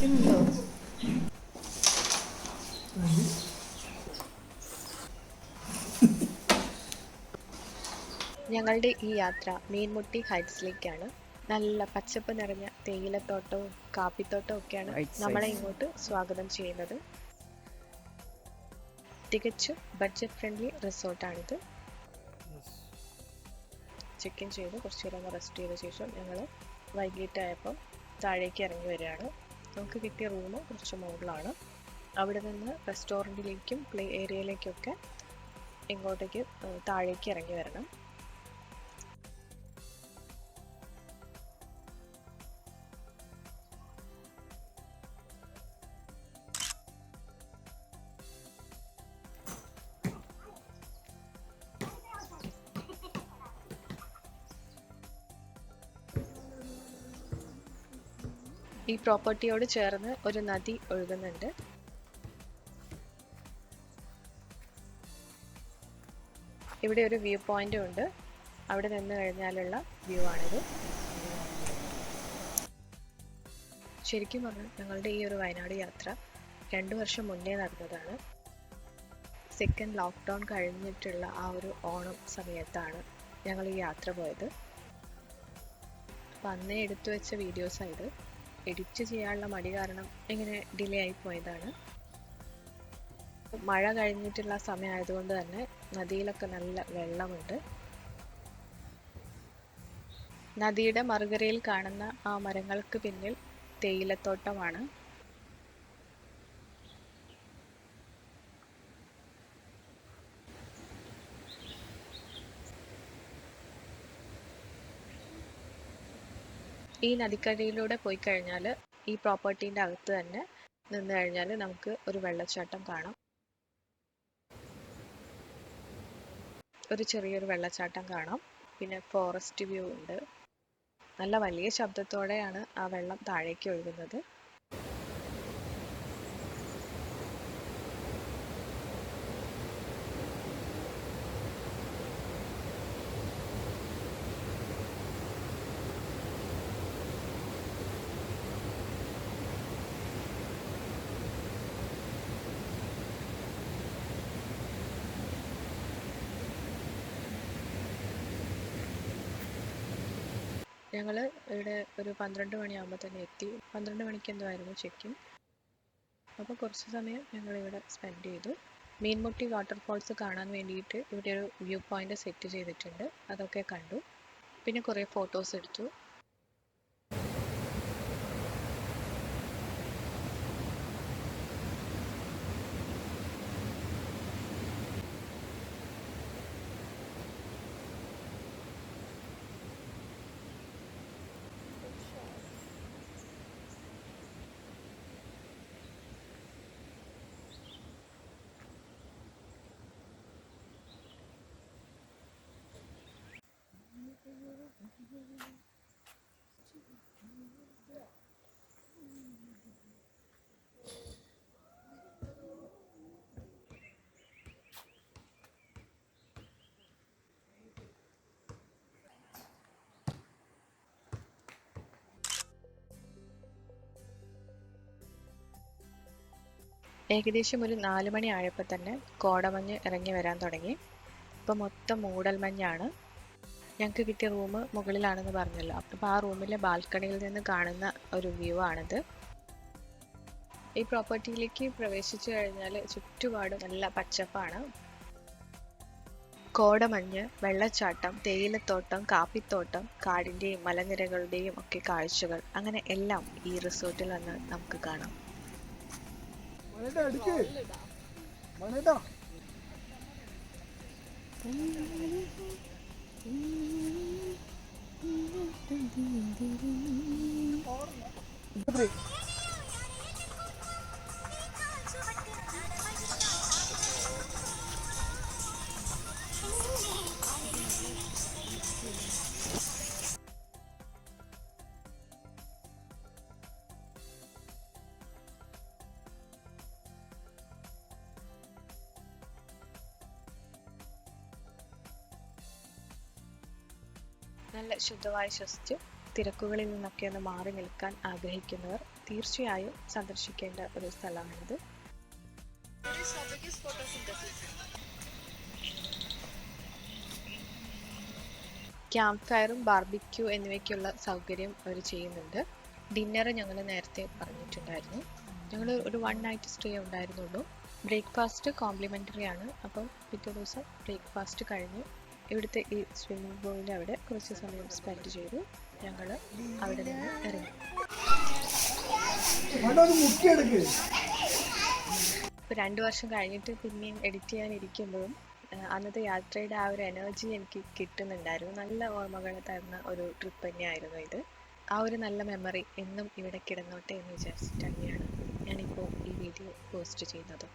കഴിക്കുന്നുണ്ടോ? ഞങ്ങളുടെ ഈ യാത്ര മീൻമുട്ടി ഹൈറ്റ്സിലേക്കാണ്. നല്ല പച്ചപ്പ് നിറഞ്ഞ തേയിലത്തോട്ടവും കാപ്പിത്തോട്ടവും ഒക്കെയാണ് റൈറ്റ് നമ്മളെ സൈഡ്. ഇങ്ങോട്ട് സ്വാഗതം ചെയ്യുന്നത്. തികച്ചും ബഡ്ജറ്റ് ഫ്രണ്ട്ലി റിസോർട്ടാണിത്. ചെക്ക് ഇൻ ചെയ്ത് കുറച്ച് നേരം റെസ്റ്റ് ചെയ്ത ശേഷം ഞങ്ങൾ വൈകിട്ടായപ്പം താഴേക്ക് ഇറങ്ങി വരികയാണ്. നമുക്ക് കിട്ടിയ റൂം കുറച്ച് മുകളിലാണ്. അവിടെ നിന്ന് റെസ്റ്റോറൻറ്റിലേക്കും പ്ലേ ഏരിയയിലേക്കൊക്കെ ഇങ്ങോട്ടേക്ക് താഴേക്ക് ഇറങ്ങി വരണം. ഈ പ്രോപ്പർട്ടിയോട് ചേർന്ന് ഒരു നദി ഒഴുകുന്നുണ്ട്. ഇവിടെ ഒരു വ്യൂ പോയിന്റും ഉണ്ട്. അവിടെ നിന്ന് കഴിഞ്ഞാലുള്ള വ്യൂ ആണിത്. ശരിക്കും പറഞ്ഞാൽ ഞങ്ങളുടെ ഈ ഒരു വയനാട് യാത്ര 2 വർഷം മുന്നേ നടന്നതാണ്. സെക്കൻഡ് ലോക്ക്ഡൗൺ കഴിഞ്ഞിട്ടുള്ള ആ ഒരു ഓണം സമയത്താണ് ഞങ്ങൾ ഈ യാത്ര പോയത്. അപ്പം അന്നേ എടുത്തു വെച്ച വീഡിയോസായത്. എഡിറ്റ് ചെയ്യാനുള്ള മടി കാരണം ഇങ്ങനെ ഡിലേ ആയി പോയതാണ്. മഴ കഴിഞ്ഞിട്ടുള്ള സമയമായതുകൊണ്ട് തന്നെ നദിയിലൊക്കെ നല്ല വെള്ളമുണ്ട്. നദിയുടെ മറുകരയിൽ കാണുന്ന ആ മരങ്ങൾക്ക് പിന്നിൽ തേയിലത്തോട്ടമാണ്. ഈ നദിക്കരയിലൂടെ പോയി കഴിഞ്ഞാൽ ഈ പ്രോപ്പർട്ടീൻ്റെ അകത്ത് തന്നെ നിന്ന് കഴിഞ്ഞാൽ നമുക്ക് ഒരു വെള്ളച്ചാട്ടം കാണാം. ഒരു ചെറിയൊരു വെള്ളച്ചാട്ടം കാണാം. പിന്നെ ഫോറസ്റ്റ് വ്യൂ ഉണ്ട്. നല്ല വലിയ ശബ്ദത്തോടെയാണ് ആ വെള്ളം താഴേക്ക് ഒഴുകുന്നത്. ഞങ്ങൾ ഇവിടെ ഒരു 12 മണിയാകുമ്പോൾ തന്നെ എത്തി. 12 മണിക്ക് എന്തോ ആയിരുന്നു ചെക്കിൻ. അപ്പോൾ കുറച്ച് സമയം ഞങ്ങളിവിടെ സ്പെൻഡ് ചെയ്തു. മീൻമുട്ടി വാട്ടർഫോൾസ് കാണാൻ വേണ്ടിയിട്ട് ഇവിടെ ഒരു വ്യൂ പോയിന്റ് സെറ്റ് ചെയ്തിട്ടുണ്ട്. അതൊക്കെ കണ്ടു. പിന്നെ കുറേ ഫോട്ടോസ് എടുത്തു. ഏകദേശം ഒരു 4 മണി ആയപ്പോൾ തന്നെ കോടമഞ്ഞ് ഇറങ്ങി വരാൻ തുടങ്ങി. ഇപ്പോൾ മൊത്തം മൂടൽമഞ്ഞാണ്. ഞങ്ങൾക്ക് കിട്ടിയ റൂം മുകളിലാണെന്ന് പറഞ്ഞല്ലോ. അപ്പോൾ ആ റൂമിലെ ബാൽക്കണിയിൽ നിന്ന് കാണുന്ന ഒരു വ്യൂ ആണിത്. ഈ പ്രോപ്പർട്ടിയിലേക്ക് പ്രവേശിച്ചു കഴിഞ്ഞാൽ ചുറ്റുപാടും നല്ല പച്ചപ്പാണ്. കോടമഞ്ഞ്, വെള്ളച്ചാട്ടം, തേയിലത്തോട്ടം, കാപ്പിത്തോട്ടം, കാടിൻ്റെയും മലനിരകളുടെയും ഒക്കെ കാഴ്ചകൾ, അങ്ങനെ എല്ലാം ഈ റിസോർട്ടിൽ വന്ന് നമുക്ക് കാണാം. നല്ല ശുദ്ധവായു ശ്വസിച്ച് തിരക്കുകളിൽ നിന്നൊക്കെ ഒന്ന് മാറി നിൽക്കാൻ ആഗ്രഹിക്കുന്നവർ തീർച്ചയായും സന്ദർശിക്കേണ്ട ഒരു സ്ഥലമാണിത്. ക്യാമ്പ് ഫയറും ബാർബിക്യൂ എന്നിവയ്ക്കുള്ള സൗകര്യം അവർ ചെയ്യുന്നുണ്ട്. ഡിന്നർ ഞങ്ങൾ നേരത്തെ പറഞ്ഞിട്ടുണ്ടായിരുന്നു. ഞങ്ങൾ ഒരു 1 നൈറ്റ് സ്റ്റേ ഉണ്ടായിരുന്നുള്ളൂ. ബ്രേക്ക്ഫാസ്റ്റ് കോംപ്ലിമെൻ്ററി ആണ്. അപ്പം പിറ്റേ ദിവസം ബ്രേക്ക്ഫാസ്റ്റ് കഴിഞ്ഞ് ഇവിടുത്തെ ഈ സ്വിമ്മിംഗ് പൂളിൻ്റെ അവിടെ കുറച്ച് സമയം സ്പെൻഡ് ചെയ്തു ഞങ്ങൾ അവിടെ നിന്ന് ഇറങ്ങി. ഇപ്പോൾ 2 വർഷം കഴിഞ്ഞിട്ട് പിന്നെയും എഡിറ്റ് ചെയ്യാനിരിക്കുമ്പോഴും അന്നത്തെ യാത്രയുടെ ആ ഒരു എനർജി എനിക്ക് കിട്ടുന്നുണ്ടായിരുന്നു. നല്ല ഓർമ്മകൾ തരുന്ന ഒരു ട്രിപ്പ് തന്നെയായിരുന്നു ഇത്. ആ ഒരു നല്ല മെമ്മറി എന്നും ഇവിടെ കിടന്നോട്ടെ എന്ന് വിചാരിച്ചിട്ട് തന്നെയാണ് ഞാനിപ്പോൾ ഈ വീഡിയോ പോസ്റ്റ് ചെയ്യുന്നത്.